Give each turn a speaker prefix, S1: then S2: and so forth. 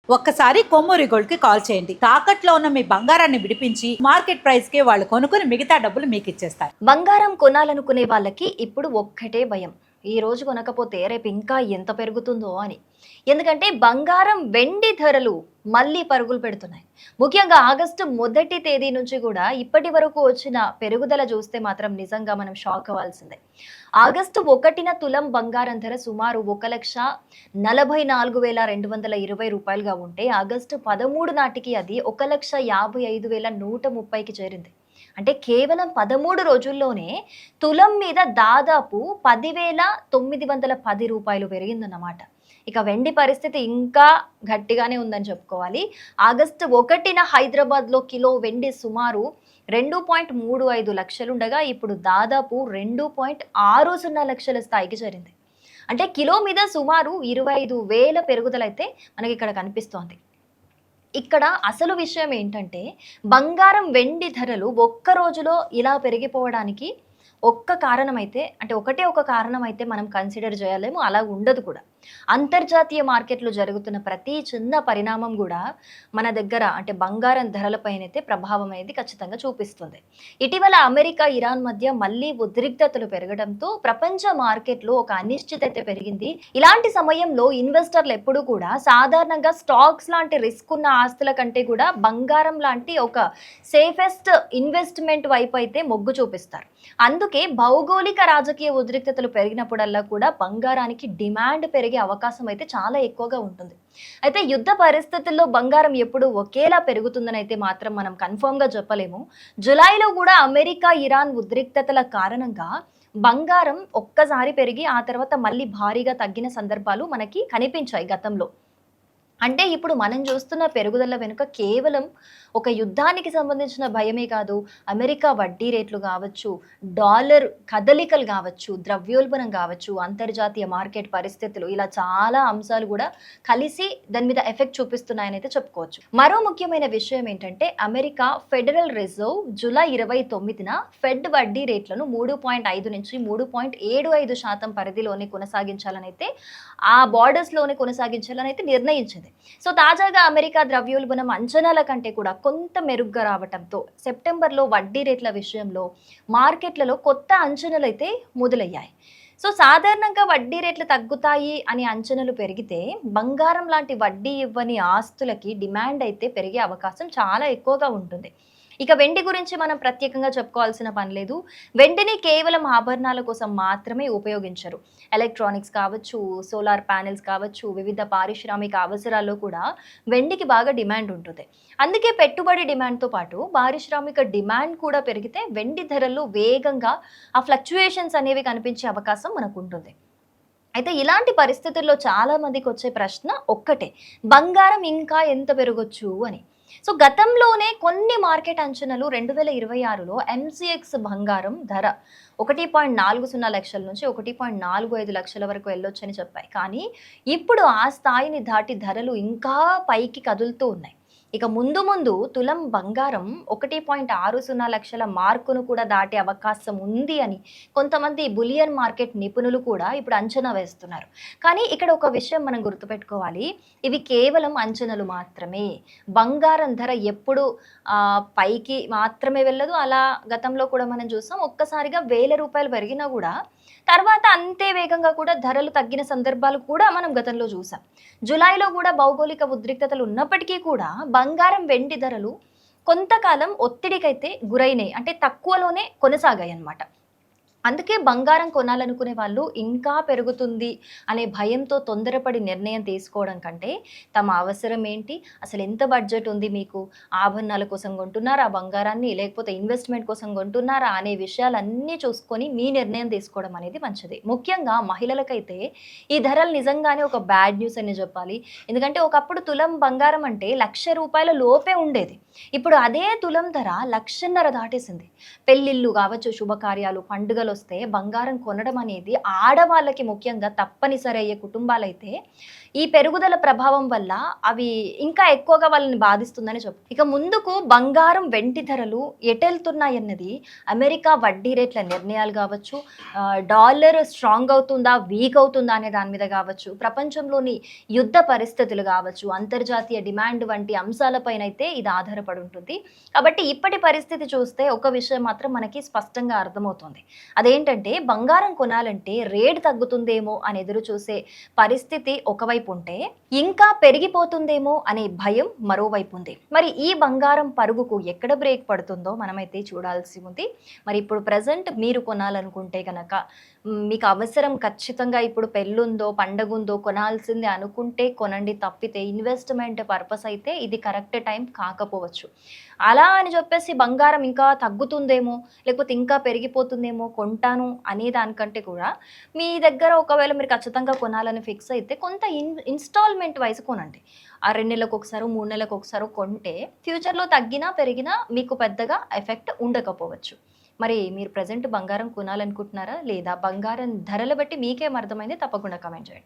S1: ఒక్కసారి కొమ్మూరి గోల్డ్ కి కాల్ చేయండి. తాకట్లో ఉన్న మీ బంగారాన్ని విడిపించి మార్కెట్ ప్రైస్ కి వాళ్ళు కొనుక్కుని మిగతా డబ్బులు మీకు ఇచ్చేస్తారు.
S2: బంగారం కొనాలనుకునే వాళ్ళకి ఇప్పుడు ఒక్కటే భయం, ఈ రోజు కొనకపోతే రేపు ఇంకా ఎంత పెరుగుతుందో అని. ఎందుకంటే బంగారం వెండి ధరలు మళ్ళీ పరుగులు పెడుతున్నాయి. ముఖ్యంగా ఆగస్టు 1వ తేదీ నుంచి కూడా ఇప్పటి వరకు వచ్చిన పెరుగుదల చూస్తే మాత్రం నిజంగా మనం షాక్ అవ్వాల్సిందే. ఆగస్టు 1న తులం బంగారం ధర సుమారు 1,44,220 రూపాయలుగా ఉంటే ఆగస్టు 13 నాటికి అది 1,55,130కి చేరింది. అంటే కేవలం 13 రోజుల్లోనే తులం మీద దాదాపు 10,910 రూపాయలు పెరిగిందన్నమాట. ఇక వెండి పరిస్థితి ఇంకా గట్టిగానే ఉందని చెప్పుకోవాలి. ఆగస్టు 1న హైదరాబాద్లో కిలో వెండి సుమారు 2.35 లక్షలుండగా ఇప్పుడు దాదాపు 2.60 లక్షల స్థాయికి చేరింది. అంటే కిలో మీద సుమారు 25,000 పెరుగుదలైతే మనకి ఇక్కడ కనిపిస్తోంది. ఇక్కడ అసలు విషయం ఏంటంటే బంగారం వెండి ధరలు ఒక్క రోజులో ఇలా పెరిగిపోవడానికి ఒక్క కారణం అయితే, అంటే ఒకటే ఒక కారణం అయితే మనం కన్సిడర్ చేయలేము, అలా ఉండదు కూడా. అంతర్జాతీయ మార్కెట్లో జరుగుతున్న ప్రతి చిన్న పరిణామం కూడా మన దగ్గర అంటే బంగారం ధరలపైనైతే ప్రభావం అనేది ఖచ్చితంగా చూపిస్తుంది. ఇటీవల అమెరికా ఇరాన్ మధ్య మళ్ళీ ఉద్రిక్తతలు పెరగడంతో ప్రపంచ మార్కెట్లో ఒక అనిశ్చితత పెరిగింది. ఇలాంటి సమయంలో ఇన్వెస్టర్లు ఎప్పుడూ కూడా సాధారణంగా స్టాక్స్ లాంటి రిస్క్ ఉన్న ఆస్తుల కంటే కూడా బంగారం లాంటి ఒక సేఫెస్ట్ ఇన్వెస్ట్మెంట్ వైపు అయితే మొగ్గు చూపిస్తారు. అందుకే భౌగోళిక రాజకీయ ఉద్రిక్తతలు పెరిగినప్పుడల్లా కూడా బంగారానికి డిమాండ్ పెరిగే అవకాశం అయితే చాలా ఎక్కువగా ఉంటుంది. అయితే యుద్ధ పరిస్థితుల్లో బంగారం ఎప్పుడు ఒకేలా పెరుగుతుందని అయితే మాత్రం మనం కన్ఫర్మ్ గా చెప్పలేము. జులైలో కూడా అమెరికా ఇరాన్ ఉద్రిక్తతల కారణంగా బంగారం ఒక్కసారి పెరిగి ఆ తర్వాత మళ్ళీ భారీగా తగ్గిన సందర్భాలు మనకి కనిపించాయి గతంలో. అంటే ఇప్పుడు మనం చూస్తున్న పెరుగుదల వెనుక కేవలం ఒక యుద్ధానికి సంబంధించిన భయమే కాదు, అమెరికా వడ్డీ రేట్లు కావచ్చు, డాలర్ కదలికలు కావచ్చు, ద్రవ్యోల్బణం కావచ్చు, అంతర్జాతీయ మార్కెట్ పరిస్థితులు, ఇలా చాలా అంశాలు కూడా కలిసి దాని మీద ఎఫెక్ట్ చూపిస్తున్నాయని అయితే చెప్పుకోవచ్చు. మరో ముఖ్యమైన విషయం ఏంటంటే అమెరికా ఫెడరల్ రిజర్వ్ జూలై 29న ఫెడ్ వడ్డీ రేట్లను 3.5 నుంచి 3.75% పరిధిలోనే కొనసాగించాలని అయితే, ఆ బార్డర్స్ లోనే కొనసాగించాలని అయితే నిర్ణయించింది. సో తాజాగా అమెరికా ద్రవ్యోల్బణం అంచనాల కంటే కూడా కొంత మెరుగ్గా రావడంతో సెప్టెంబర్లో వడ్డీ రేట్ల విషయంలో మార్కెట్లలో కొత్త అంచనాలు అయితే మొదలయ్యాయి. సో సాధారణంగా వడ్డీ రేట్లు తగ్గుతాయి అని అంచనాలు పెరిగితే బంగారం లాంటి వడ్డీ ఇవ్వని ఆస్తులకి డిమాండ్ అయితే పెరిగే అవకాశం చాలా ఎక్కువగా ఉంటుంది. ఇక వెండి గురించి మనం ప్రత్యేకంగా చెప్పుకోవాల్సిన పని లేదు. వెండిని కేవలం ఆభరణాల కోసం మాత్రమే ఉపయోగించరు. ఎలక్ట్రానిక్స్ కావచ్చు, సోలార్ ప్యానెల్స్ కావచ్చు, వివిధ పారిశ్రామిక అవసరాల్లో కూడా వెండికి బాగా డిమాండ్ ఉంటుంది. అందుకే పెట్టుబడి డిమాండ్తో పాటు పారిశ్రామిక డిమాండ్ కూడా పెరిగితే వెండి ధరల్లో వేగంగా ఆ ఫ్లక్చుయేషన్స్ అనేవి కనిపించే అవకాశం మనకు ఉంటుంది. అయితే ఇలాంటి పరిస్థితుల్లో చాలా మందికి వచ్చే ప్రశ్న ఒక్కటే, బంగారం ఇంకా ఎంత పెరగొచ్చు అని. సో గతంలోనే కొన్ని మార్కెట్ అంచనాలు 2026లో ఎంసీఎక్స్ బంగారం ధర 1.40 లక్షల నుంచి 1.45 లక్షల వరకు వెళ్ళొచ్చని చెప్పాయి. కానీ ఇప్పుడు ఆ స్థాయిని దాటి ధరలు ఇంకా పైకి కదులుతూ ఉన్నాయి. ఇక ముందు ముందు తులం బంగారం 1.60 లక్షల మార్కును కూడా దాటే అవకాశం ఉంది అని కొంతమంది బులియన్ మార్కెట్ నిపుణులు కూడా ఇప్పుడు అంచనా వేస్తున్నారు. కానీ ఇక్కడ ఒక విషయం మనం గుర్తుపెట్టుకోవాలి, ఇవి కేవలం అంచనాలు మాత్రమే. బంగారం ధర ఎప్పుడు పైకి మాత్రమే వెళ్ళదు. అలా గతంలో కూడా మనం చూసాం, ఒక్కసారిగా 1000 రూపాయలు పెరిగినా కూడా తర్వాత అంతే వేగంగా కూడా ధరలు తగ్గిన సందర్భాలు కూడా మనం గతంలో చూసాం. జులైలో కూడా భౌగోళిక ఉద్రిక్తతలు ఉన్నప్పటికీ కూడా బంగారం వెండి ధరలు కొంతకాలం ఒత్తిడికైతే గురైనాయి, అంటే తక్కువలోనే కొనసాగాయి అన్నమాట. అందుకే బంగారం కొనాలనుకునే వాళ్ళు ఇంకా పెరుగుతుంది అనే భయంతో తొందరపడి నిర్ణయం తీసుకోవడం కంటే తమ అవసరం ఏంటి, అసలు ఎంత బడ్జెట్ ఉంది మీకు, ఆభరణాల కోసం కొంటున్నారా బంగారాన్ని, లేకపోతే ఇన్వెస్ట్మెంట్ కోసం కొంటున్నారా అనే విషయాలన్నీ చూసుకొని మీ నిర్ణయం తీసుకోవడం అనేది మంచిది. ముఖ్యంగా మహిళలకైతే ఈ ధరలు నిజంగానే ఒక బ్యాడ్ న్యూస్ అని చెప్పాలి. ఎందుకంటే ఒకప్పుడు తులం బంగారం అంటే 1,00,000 రూపాయల లోపే ఉండేది. ఇప్పుడు అదే తులం ధర 1,50,000 దాటేసింది. పెళ్ళిళ్ళు కావచ్చు, శుభకార్యాలు, పండుగలు వస్తే బంగారం కొనడం అనేది ఆడవాళ్ళకి ముఖ్యంగా తప్పనిసరి అయ్యే కుటుంబాలైతే ఈ పెరుగుదల ప్రభావం వల్ల అవి ఇంకా ఎక్కువగా వాళ్ళని బాధిస్తుందని చెప్పు. ఇక ముందుకు బంగారం వెండి ధరలు ఎటెళ్తున్నాయన్నది అమెరికా వడ్డీ రేట్ల నిర్ణయాలు కావచ్చు, డాలర్ స్ట్రాంగ్ అవుతుందా వీక్ అవుతుందా అనే దాని మీద కావచ్చు, ప్రపంచంలోని యుద్ధ పరిస్థితులు కావచ్చు, అంతర్జాతీయ డిమాండ్ వంటి అంశాలపైన అయితే ఇది ఆధారపడి ఉంటుంది. కాబట్టి ఇప్పటి పరిస్థితి చూస్తే ఒక విషయం మాత్రం మనకి స్పష్టంగా అర్థమవుతుంది. అదేంటంటే బంగారం కొనాలంటే రేట్ తగ్గుతుందేమో అని ఎదురు చూసే పరిస్థితి ఒకవైపు ఉంటే, ఇంకా పెరిగిపోతుందేమో అనే భయం మరోవైపు ఉంది. మరి ఈ బంగారం పరుగుకు ఎక్కడ బ్రేక్ పడుతుందో మనమైతే చూడాల్సి ఉంది. మరి ఇప్పుడు ప్రజెంట్ మీరు కొనాలనుకుంటే గనక మీకు అవసరం ఖచ్చితంగా ఇప్పుడు పెళ్ళుందో పండగుందో కొనాల్సిందే అనుకుంటే కొనండి, తప్పితే ఇన్వెస్ట్మెంట్ పర్పస్ అయితే ఇది కరెక్ట్ టైం కాకపోవచ్చు. అలా అని చెప్పేసి బంగారం ఇంకా తగ్గుతుందేమో లేకపోతే ఇంకా పెరిగిపోతుందేమో కొంటాను అనే దానికంటే కూడా మీ దగ్గర ఒకవేళ మీరు ఖచ్చితంగా కొనాలని ఫిక్స్ అయితే కొంత ఇన్స్టాల్మెంట్ వైజ్ కొనండి. ఆ 2 నెలలకు ఒకసారి 3 నెలలకు ఒకసారి కొంటే ఫ్యూచర్లో తగ్గినా పెరిగినా మీకు పెద్దగా ఎఫెక్ట్ ఉండకపోవచ్చు. మరి మీరు ప్రజెంట్ బంగారం కొనాలనుకుంటున్నారా లేదా? బంగారం ధరలు బట్టి మీకేం అర్థమైంది తప్పకుండా కమెంట్ చేయండి.